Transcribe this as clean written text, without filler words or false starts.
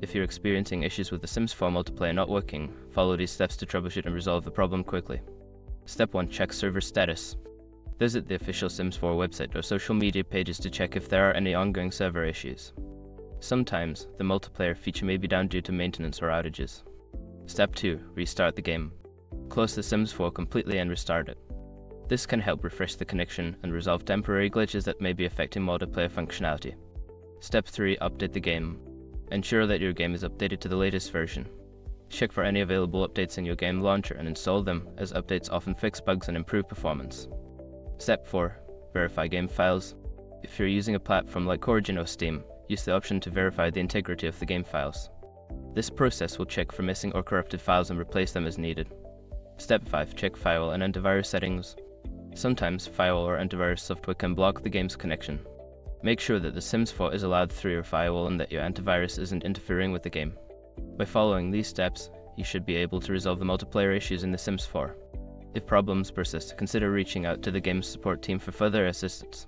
If you're experiencing issues with the Sims 4 multiplayer not working, follow these steps to troubleshoot and resolve the problem quickly. Step 1. Check server status. Visit the official Sims 4 website or social media pages to check if there are any ongoing server issues. Sometimes, the multiplayer feature may be down due to maintenance or outages. Step 2. Restart the game. Close the Sims 4 completely and restart it. This can help refresh the connection and resolve temporary glitches that may be affecting multiplayer functionality. Step 3. Update the game. Ensure that your game is updated to the latest version. Check for any available updates in your game launcher and install them, as updates often fix bugs and improve performance. Step 4. Verify game files. If you're using a platform like Origin or Steam, use the option to verify the integrity of the game files. This process will check for missing or corrupted files and replace them as needed. Step 5. Check firewall and antivirus settings. Sometimes, firewall or antivirus software can block the game's connection. Make sure that the Sims 4 is allowed through your firewall and that your antivirus isn't interfering with the game. By following these steps, you should be able to resolve the multiplayer issues in The Sims 4. If problems persist, consider reaching out to the game's support team for further assistance.